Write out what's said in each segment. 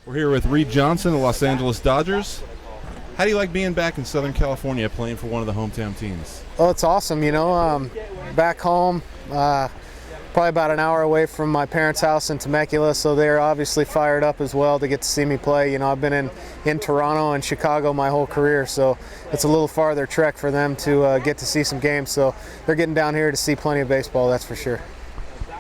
We're here with Reed Johnson, the Los Angeles Dodgers. How do you like being back in Southern California playing for one of the hometown teams? Oh, it's awesome. Back home, probably about an hour away from my parents' house in Temecula, so they're obviously fired up as well to get to see me play. I've been in Toronto and Chicago my whole career, so it's a little farther trek for them to get to see some games. So they're getting down here to see plenty of baseball, that's for sure.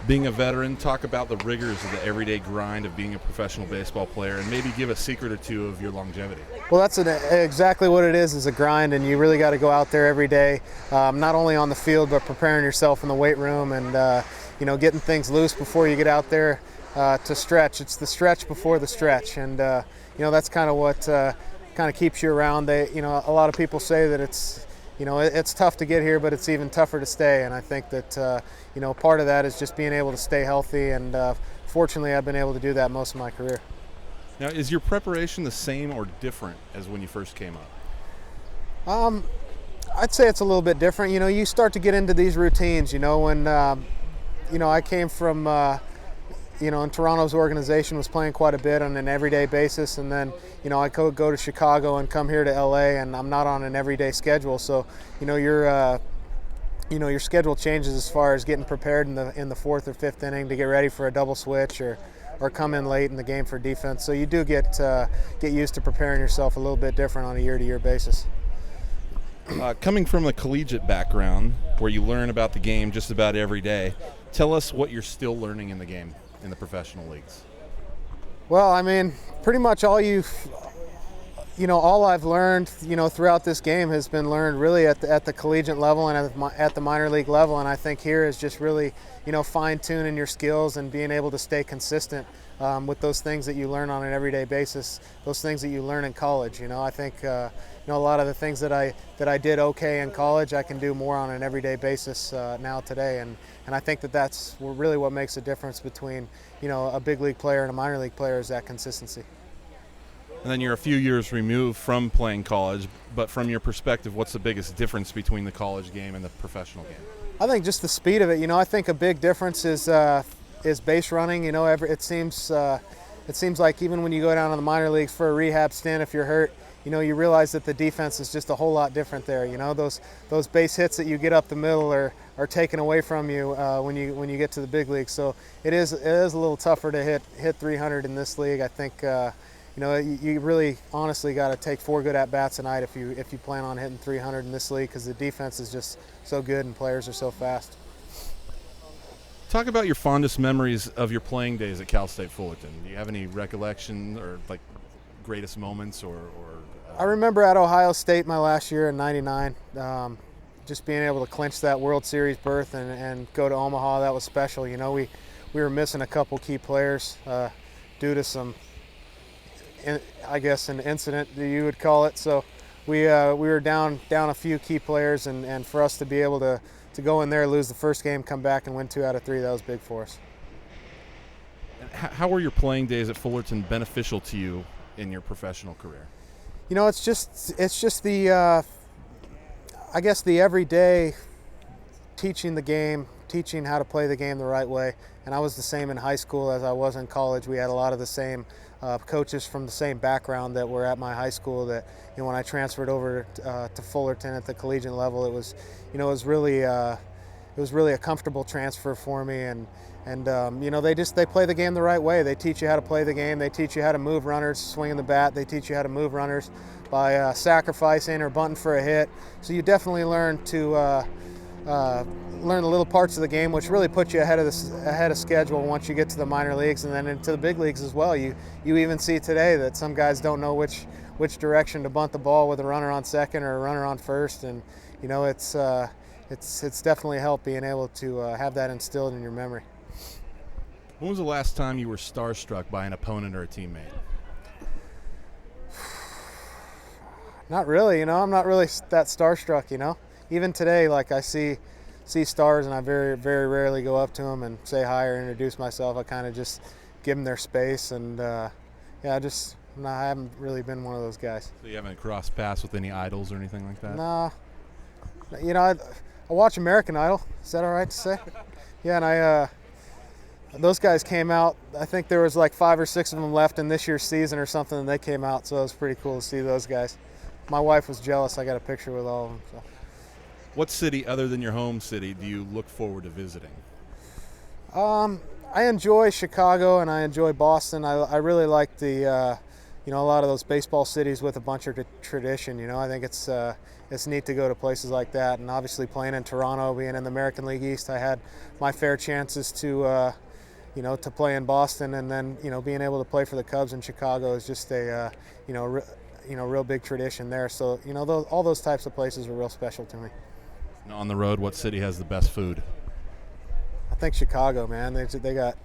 Being a veteran, talk about the rigors of the everyday grind of being a professional baseball player, and maybe give a secret or two of your longevity. Well, that's exactly what it is a grind, and you really got to go out there every day, not only on the field, but preparing yourself in the weight room and getting things loose before you get out there to stretch. It's the stretch before the stretch, and that's kind of what kind of keeps you around. A lot of people say that it's tough to get here, but it's even tougher to stay. And I think that part of that is just being able to stay healthy. And fortunately, I've been able to do that most of my career. Now, is your preparation the same or different as when you first came up? I'd say it's a little bit different. You start to get into these routines. When I came from in Toronto's organization, was playing quite a bit on an everyday basis, and then I could go to Chicago and come here to LA, and I'm not on an everyday schedule. So your schedule changes as far as getting prepared in the fourth or fifth inning to get ready for a double switch or come in late in the game for defense. So you do get used to preparing yourself a little bit different on a year-to-year basis. Coming from a collegiate background where you learn about the game just about every day, tell us what you're still learning in the game in the professional leagues. Well, pretty much all I've learned, throughout this game has been learned really at the collegiate level and at the minor league level. And I think here is just really, fine-tuning your skills and being able to stay consistent with those things that you learn on an everyday basis, those things that you learn in college. I think, a lot of the things that I did okay in college, I can do more on an everyday basis now today. And I think that's really what makes a difference between, a big league player and a minor league player is that consistency. And then you're a few years removed from playing college, but from your perspective, what's the biggest difference between the college game and the professional game? I think just the speed of it. I think a big difference is base running. It seems like even when you go down to the minor leagues for a rehab stint, if you're hurt, you realize that the defense is just a whole lot different there. Those base hits that you get up the middle are taken away from you when you get to the big leagues. So it is a little tougher to hit 300 in this league. I think you really honestly got to take 4 good at bats a night if you plan on hitting 300 in this league, because the defense is just so good and players are so fast. Talk about your fondest memories of your playing days at Cal State Fullerton. Do you have any recollection or greatest moments or I remember at Ohio State my last year in '99, just being able to clinch that World Series berth and go to Omaha. That was special. We were missing a couple key players due to some, I guess, an incident that you would call it. So we were down a few key players, and for us to be able to go in there, lose the first game, come back and win 2 out of 3, that was big for us. How were your playing days at Fullerton beneficial to you in your professional career? It's just the I guess the everyday teaching the game, teaching how to play the game the right way. And I was the same in high school as I was in college. We had a lot of the same coaches from the same background that were at my high school. That when I transferred over to Fullerton at the collegiate level, it was really a comfortable transfer for me. And they play the game the right way. They teach you how to play the game. They teach you how to move runners swinging the bat. They teach you how to move runners by sacrificing or bunting for a hit. So you definitely learn to learn the little parts of the game, which really put you ahead of schedule once you get to the minor leagues and then into the big leagues as well. You even see today that some guys don't know which direction to bunt the ball with a runner on second or a runner on first, and it's definitely helped being able to have that instilled in your memory. When was the last time you were starstruck by an opponent or a teammate? Not really. I'm not really that starstruck. Even today, I see stars, and I very, very rarely go up to them and say hi or introduce myself. I kind of just give them their space, and I haven't really been one of those guys. So you haven't crossed paths with any idols or anything like that? Nah. I watch American Idol. Is that all right to say? Yeah, and those guys came out. I think there was like 5 or 6 of them left in this year's season or something, and they came out, so it was pretty cool to see those guys. My wife was jealous. I got a picture with all of them. So. What city other than your home city do you look forward to visiting? I enjoy Chicago and I enjoy Boston. I really like the, a lot of those baseball cities with a bunch of tradition. I think it's neat to go to places like that. And obviously playing in Toronto, being in the American League East, I had my fair chances to, to play in Boston, and then being able to play for the Cubs in Chicago is just a, real big tradition there. So all those types of places are real special to me. On the road, what city has the best food? I think Chicago, man. They got.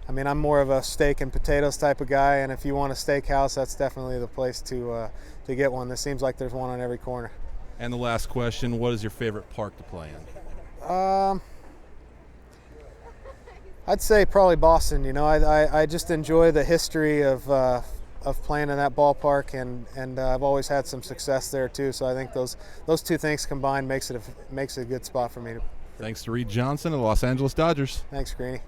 I'm more of a steak and potatoes type of guy, and if you want a steakhouse, that's definitely the place to get one. It seems like there's one on every corner. And the last question: what is your favorite park to play in? I'd say probably Boston. I just enjoy the history of playing in that ballpark, and I've always had some success there too. So I think those two things combined makes it a good spot for me. Thanks to Reed Johnson of the Los Angeles Dodgers. Thanks, Greeny.